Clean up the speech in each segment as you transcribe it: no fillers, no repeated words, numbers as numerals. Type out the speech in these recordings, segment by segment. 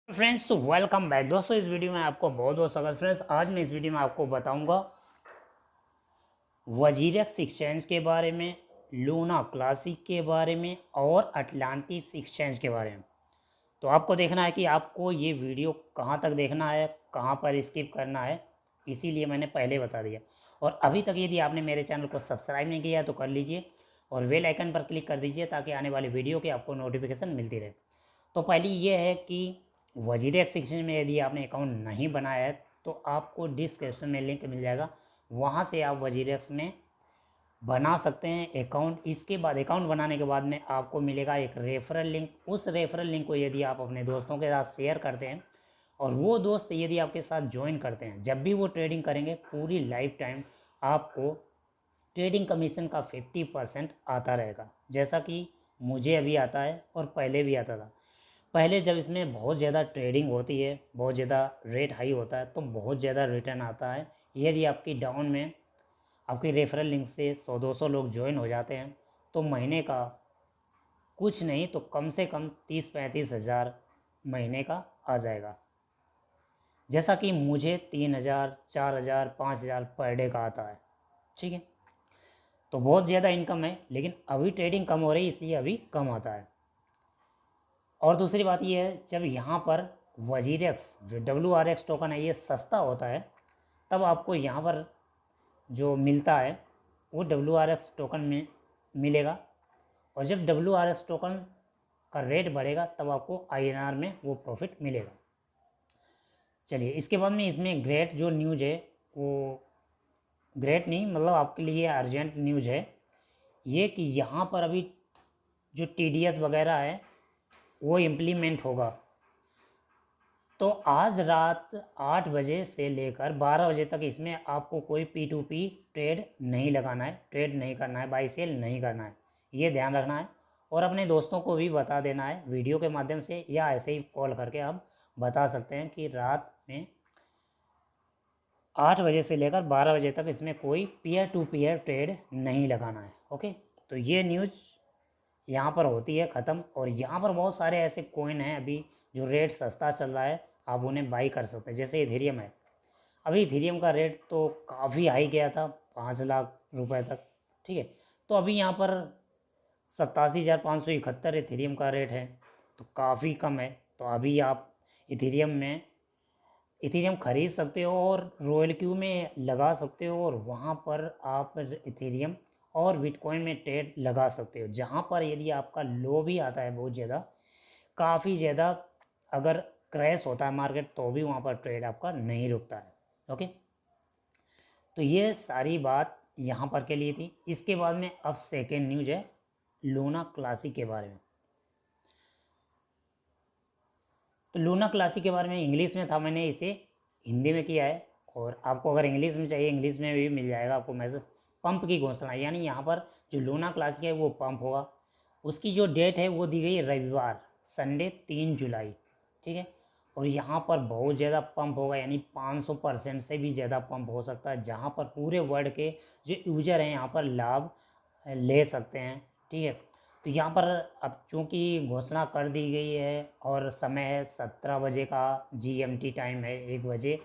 Friends welcome back दोस्तों। इस video में आपको बहुत बहुत स्वागत। फ्रेंड्स आज मैं इस वीडियो में आपको बताऊंगा वजीरेक्स एक्सचेंज के बारे में, लूना क्लासिक के बारे में और अटलांटिस एक्सचेंज के बारे में। तो आपको देखना है कि आपको ये वीडियो कहाँ तक देखना है, कहाँ पर स्किप करना है, इसीलिए मैंने पहले बता दिया। और अभी तक यदि आपने मेरे चैनल को सब्सक्राइब नहीं किया तो कर लीजिए और बेल आइकन पर क्लिक कर दीजिए ताकि आने वाली वीडियो की आपको नोटिफिकेशन मिलती रहे। तो पहली ये है कि वजीरेक्स एक्सचेंज में यदि आपने अकाउंट नहीं बनाया है तो आपको डिस्क्रिप्शन में लिंक मिल जाएगा, वहाँ से आप वजीरेक्स में बना सकते हैं अकाउंट। इसके बाद अकाउंट बनाने के बाद में आपको मिलेगा एक रेफरल लिंक। उस रेफरल लिंक को यदि आप अपने दोस्तों के साथ शेयर करते हैं और वो दोस्त यदि आपके साथ ज्वाइन करते हैं, जब भी वो ट्रेडिंग करेंगे पूरी लाइफ टाइम आपको ट्रेडिंग कमीशन का 50% आता रहेगा, जैसा कि मुझे अभी आता है और पहले भी आता था। पहले जब इसमें बहुत ज़्यादा ट्रेडिंग होती है, बहुत ज़्यादा रेट हाई होता है तो बहुत ज़्यादा रिटर्न आता है। यदि आपकी डाउन में आपकी रेफरल लिंक से 100-200 लोग ज्वाइन हो जाते हैं तो महीने का कुछ नहीं तो कम से कम 30-35 हज़ार महीने का आ जाएगा, जैसा कि मुझे 3,000, 4,000, 5,000 पर डे का आता है। ठीक है, तो बहुत ज़्यादा इनकम है, लेकिन अभी ट्रेडिंग कम हो रही है इसलिए अभी कम आता है। और दूसरी बात ये है, जब यहाँ पर वजीरेक्स जो WRX टोकन है ये सस्ता होता है तब आपको यहाँ पर जो मिलता है वो WRX टोकन में मिलेगा, और जब WRX टोकन का रेट बढ़ेगा तब आपको INR में वो प्रॉफिट मिलेगा। चलिए, इसके बाद में इसमें ग्रेट जो न्यूज़ है, वो ग्रेट नहीं मतलब आपके लिए अर्जेंट न्यूज़ है ये कि यहाँ पर अभी जो TDS वगैरह है वो इम्प्लीमेंट होगा। तो आज रात 8 बजे से लेकर 12 बजे तक इसमें आपको कोई P2P ट्रेड नहीं लगाना है, ट्रेड नहीं करना है, बाई सेल नहीं करना है, ये ध्यान रखना है। और अपने दोस्तों को भी बता देना है वीडियो के माध्यम से या ऐसे ही कॉल करके आप बता सकते हैं कि रात में 8 बजे से लेकर 12 बजे तक इसमें कोई पीयर टू पीयर ट्रेड नहीं लगाना है। ओके, तो ये न्यूज़ यहाँ पर होती है ख़त्म। और यहाँ पर बहुत सारे ऐसे कॉइन हैं अभी जो रेट सस्ता चल रहा है, आप उन्हें बाई कर सकते हैं। जैसे इथेरियम है, अभी इथेरियम का रेट तो काफ़ी हाई गया था, 5 लाख रुपए तक। ठीक है, तो अभी यहाँ पर 87,571 इथेरियम का रेट है, तो काफ़ी कम है। तो अभी आप इथेरियम ख़रीद सकते हो और रॉयल क्यू में लगा सकते हो, और वहाँ पर आप इथेरियम और बिटकॉइन में ट्रेड लगा सकते हो। जहाँ पर यदि आपका लो भी आता है बहुत ज़्यादा, काफ़ी ज़्यादा अगर क्रैश होता है मार्केट तो भी वहाँ पर ट्रेड आपका नहीं रुकता है। ओके, तो ये सारी बात यहाँ पर के लिए थी। इसके बाद में अब सेकेंड न्यूज़ है लूना क्लासिक के बारे में। तो लूना क्लासिक के बारे में इंग्लिश में था, मैंने इसे हिंदी में किया है, और आपको अगर इंग्लिश में चाहिए इंग्लिश में भी मिल जाएगा आपको मैसेज। पंप की घोषणा, यानी यहाँ पर जो लूना क्लासिक है वो पंप होगा। उसकी जो डेट है वो दी गई रविवार, संडे 3 जुलाई। ठीक है, और यहाँ पर बहुत ज़्यादा पंप होगा, यानी 500% से भी ज़्यादा पंप हो सकता है, जहाँ पर पूरे वर्ल्ड के जो यूजर हैं यहाँ पर लाभ ले सकते हैं। ठीक है, तो यहाँ पर अब चूँकि घोषणा कर दी गई है और समय है 17 बजे का, GMT टाइम है 1 बजे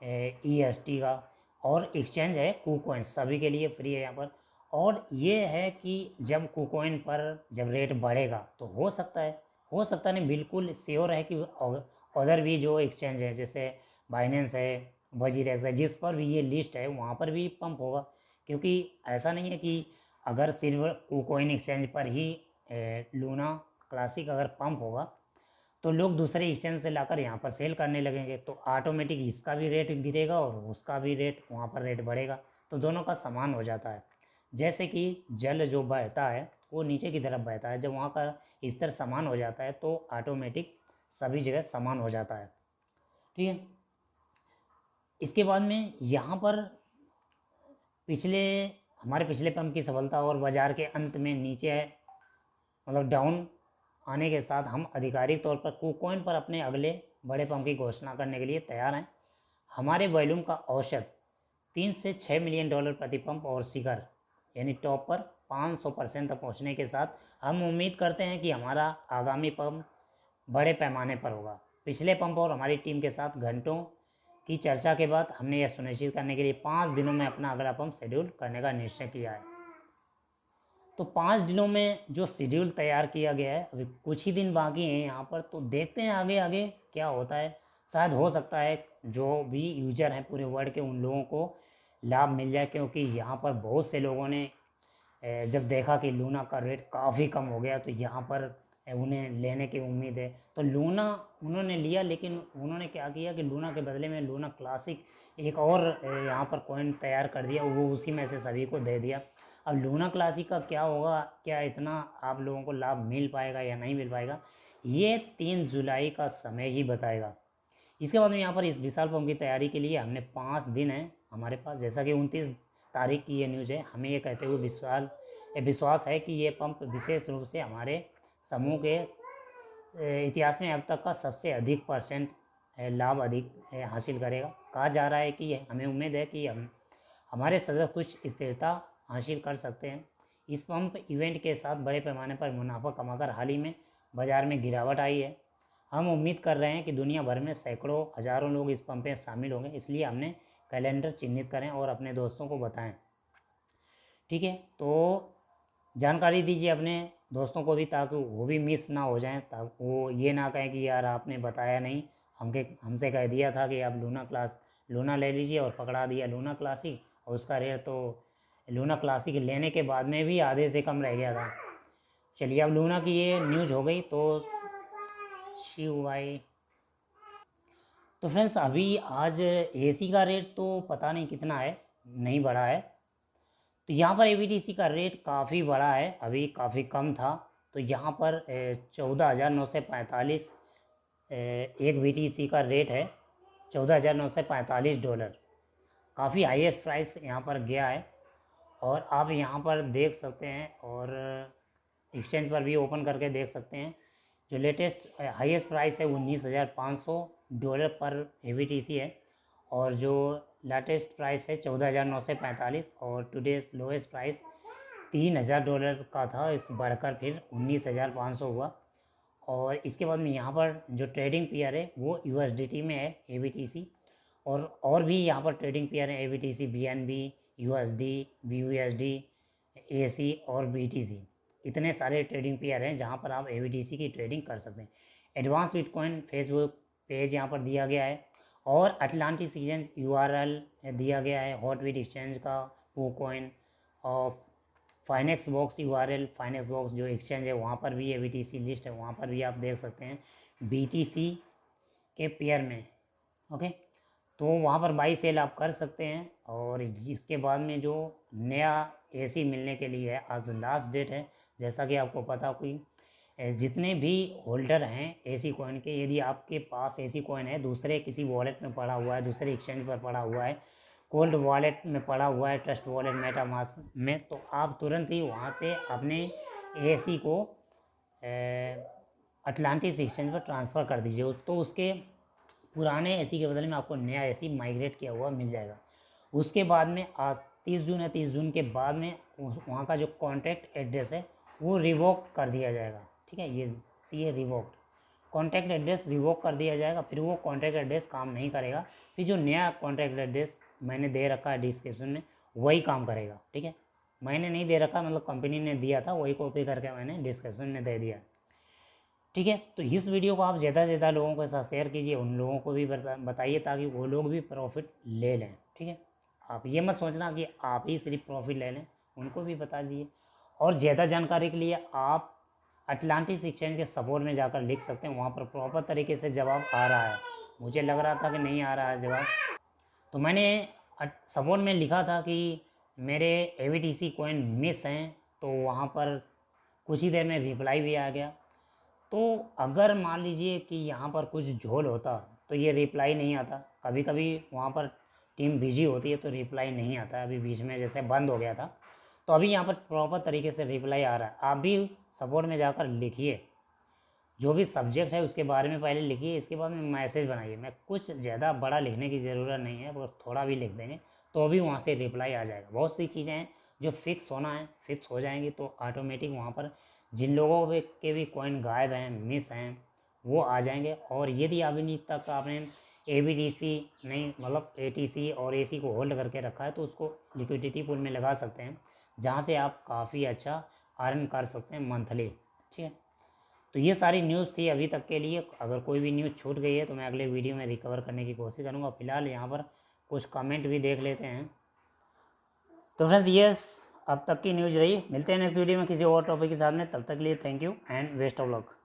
EST का, और एक्सचेंज है KuCoin, सभी के लिए फ्री है यहाँ पर। और ये है कि जब KuCoin पर जब रेट बढ़ेगा तो हो सकता नहीं, बिल्कुल श्योर है कि अदर भी जो एक्सचेंज है जैसे बाइनेंस है, वजीरेक्स है, जिस पर भी ये लिस्ट है वहाँ पर भी पंप होगा। क्योंकि ऐसा नहीं है कि अगर सिर्फ KuCoin एक्सचेंज पर ही लूना क्लासिक अगर पंप होगा तो लोग दूसरे एक्सचेंज से लाकर यहाँ पर सेल करने लगेंगे, तो ऑटोमेटिक इसका भी रेट गिरेगा और उसका भी रेट वहाँ पर रेट बढ़ेगा, तो दोनों का समान हो जाता है। जैसे कि जल जो बहता है वो नीचे की तरफ बहता है, जब वहाँ का स्तर समान हो जाता है तो ऑटोमेटिक सभी जगह समान हो जाता है। ठीक है, इसके बाद में यहाँ पर हमारे पिछले पंप की सफलता और बाज़ार के अंत में नीचे है मतलब डाउन आने के साथ हम आधिकारिक तौर पर KuCoin पर अपने अगले बड़े पंप की घोषणा करने के लिए तैयार हैं। हमारे वॉल्यूम का औसत 3 से 6 मिलियन डॉलर प्रति पंप और शिखर यानी टॉप पर 500% तक पहुंचने के साथ हम उम्मीद करते हैं कि हमारा आगामी पंप बड़े पैमाने पर होगा। पिछले पंप और हमारी टीम के साथ घंटों की चर्चा के बाद हमने यह सुनिश्चित करने के लिए 5 दिनों में अपना अगला पंप शेड्यूल करने का निश्चय किया है। तो 5 दिनों में जो शेड्यूल तैयार किया गया है, अभी कुछ ही दिन बाकी हैं यहाँ पर, तो देखते हैं आगे आगे क्या होता है। शायद हो सकता है जो भी यूजर हैं पूरे वर्ल्ड के, उन लोगों को लाभ मिल जाए, क्योंकि यहाँ पर बहुत से लोगों ने जब देखा कि लूना का रेट काफ़ी कम हो गया तो यहाँ पर उन्हें लेने की उम्मीद है। तो लूना उन्होंने लिया, लेकिन उन्होंने क्या किया कि लूना के बदले में लूना क्लासिक एक और यहाँ पर कॉइन तैयार कर दिया, वो उसी में से सभी को दे दिया। अब लूना क्लासिक का क्या होगा, क्या इतना आप लोगों को लाभ मिल पाएगा या नहीं मिल पाएगा, ये 3 जुलाई का समय ही बताएगा। इसके बाद में यहाँ पर इस विशाल पंप की तैयारी के लिए हमने 5 दिन है हमारे पास, जैसा कि 29 तारीख की ये न्यूज़ है। हमें ये कहते हुए विश्वास है कि ये पंप विशेष रूप से हमारे समूह के इतिहास में अब तक का सबसे अधिक परसेंट लाभ हासिल करेगा। कहा जा रहा है कि हमें उम्मीद है कि हमारे सदस्य कुछ स्थिरता हासिल कर सकते हैं। इस पंप इवेंट के साथ बड़े पैमाने पर मुनाफा कमाकर हाल ही में बाज़ार में गिरावट आई है। हम उम्मीद कर रहे हैं कि दुनिया भर में सैकड़ों हज़ारों लोग इस पंप में शामिल होंगे, इसलिए हमने कैलेंडर चिन्हित करें और अपने दोस्तों को बताएं। ठीक है, तो जानकारी दीजिए अपने दोस्तों को भी, ताकि वो भी मिस ना हो जाएं, ताकि वो ये ना कहें कि यार आपने बताया नहीं, हमसे कह दिया था कि आप लूना ले लीजिए और पकड़ा दिया लूना क्लासिक, और उसका रेट तो लूना क्लासिक लेने के बाद में भी आधे से कम रह गया था। चलिए, अब लूना की ये न्यूज़ हो गई। तो शिव भाई, तो फ्रेंड्स अभी आज एसी का रेट तो पता नहीं कितना है, नहीं बढ़ा है। तो यहाँ पर ABTC का रेट काफ़ी बड़ा है, अभी काफ़ी कम था। तो यहाँ पर 14,945 एक BTC का रेट है, $14,945। काफ़ी हाईएस्ट प्राइस यहाँ पर गया है, और आप यहाँ पर देख सकते हैं, और एक्सचेंज पर भी ओपन करके देख सकते हैं। जो लेटेस्ट हाईएस्ट प्राइस है $19,500 पर ABTC है, और जो लेटेस्ट प्राइस है 14,945, और टुडेज लोएस्ट प्राइस $3,000 का था, इस बढ़कर फिर 19,500 हुआ। और इसके बाद में यहाँ पर जो ट्रेडिंग पेयर है वो USDT में है ABTC, और भी यहाँ पर ट्रेडिंग पेयर है ABTC, BNB, USD, BUSD, AC और BTC। इतने सारे ट्रेडिंग पेयर हैं जहाँ पर आप ABTC की ट्रेडिंग कर सकते हैं। एडवांस बिटकॉइन फेसबुक पेज यहाँ पर दिया गया है, और अटलांटिक एक्सचेंज URL दिया गया है, हॉटबिट एक्सचेंज का पोकॉइन, और फाइनेक्स बॉक्स URL, फाइनेक्स बॉक्स जो एक्सचेंज है वहाँ पर भी ABTC लिस्ट है, वहाँ पर भी आप देख सकते हैं BTC के पेयर में। ओके, तो वहाँ पर बाई सेल आप कर सकते हैं। और इसके बाद में जो नया AC मिलने के लिए है, आज लास्ट डेट है, जैसा कि आपको पता, कोई जितने भी होल्डर हैं AC कॉइन के, यदि आपके पास AC कॉइन है, दूसरे किसी वॉलेट में पड़ा हुआ है, दूसरे एक्सचेंज पर पड़ा हुआ है, कोल्ड वॉलेट में पड़ा हुआ है, ट्रस्ट वॉलेट, मेटामास्क में, तो आप तुरंत ही वहाँ से अपने AC को अटलांटिक एक्सचेंज पर ट्रांसफ़र कर दीजिए। तो उसके पुराने AC के बदले में आपको नया AC माइग्रेट किया हुआ मिल जाएगा। उसके बाद में आज 30 जून है, 30 जून के बाद में वहाँ का जो कॉन्टैक्ट एड्रेस है वो रिवोक कर दिया जाएगा। ठीक है, ये CA revoked, contact address revoke कर दिया जाएगा, फिर वो कॉन्टैक्ट एड्रेस काम नहीं करेगा, फिर जो नया कॉन्टैक्ट एड्रेस मैंने दे रखा है डिस्क्रिप्शन में वही काम करेगा। ठीक है, मैंने नहीं दे रखा, मतलब कंपनी ने दिया था, वही कॉपी करके मैंने डिस्क्रिप्शन में दे दिया। ठीक है, तो इस वीडियो को आप ज़्यादा से ज़्यादा लोगों के साथ शेयर कीजिए, उन लोगों को भी बताइए, ताकि वो लोग भी प्रॉफिट ले लें। ठीक है, आप ये मत सोचना कि आप ही सिर्फ प्रॉफिट ले लें, उनको भी बता दीजिए। और ज़्यादा जानकारी के लिए आप अटलांटिक एक्सचेंज के सपोर्ट में जाकर लिख सकते हैं, वहाँ पर प्रॉपर तरीके से जवाब आ रहा है। मुझे लग रहा था कि नहीं आ रहा है जवाब, तो मैंने सपोर्ट में लिखा था कि मेरे ABTC कॉइन मिस हैं, तो वहाँ पर कुछ ही देर में रिप्लाई भी आ गया। तो अगर मान लीजिए कि यहाँ पर कुछ झोल होता तो ये रिप्लाई नहीं आता, कभी कभी वहाँ पर टीम बिजी होती है तो रिप्लाई नहीं आता। अभी बीच में जैसे बंद हो गया था, तो अभी यहाँ पर प्रॉपर तरीके से रिप्लाई आ रहा है। आप भी सपोर्ट में जाकर लिखिए, जो भी सब्जेक्ट है उसके बारे में पहले लिखिए, इसके बाद में मैसेज बनाइए। मैं कुछ ज़्यादा बड़ा लिखने की ज़रूरत नहीं है, बस थोड़ा भी लिख देंगे तो भी वहाँ से रिप्लाई आ जाएगा। बहुत सी चीज़ें हैं जो फिक्स होना है, फिक्स हो जाएंगी तो ऑटोमेटिक वहाँ पर जिन लोगों के भी कॉइन गायब हैं, मिस हैं, वो आ जाएंगे। और यदि अभी तक आपने ABDC नहीं मतलब ATC और AC को होल्ड करके रखा है तो उसको लिक्विडिटी पूल में लगा सकते हैं, जहाँ से आप काफ़ी अच्छा अर्न कर सकते हैं मंथली। ठीक है, तो ये सारी न्यूज़ थी अभी तक के लिए। अगर कोई भी न्यूज़ छूट गई है तो मैं अगले वीडियो में रिकवर करने की कोशिश करूँगा। फिलहाल यहाँ पर कुछ कमेंट भी देख लेते हैं। तो फ्रेंड्स ये अब तक की न्यूज़ रही। मिलते हैं नेक्स्ट वीडियो में किसी और टॉपिक के साथ में। तब तक के लिए thank you and best of luck.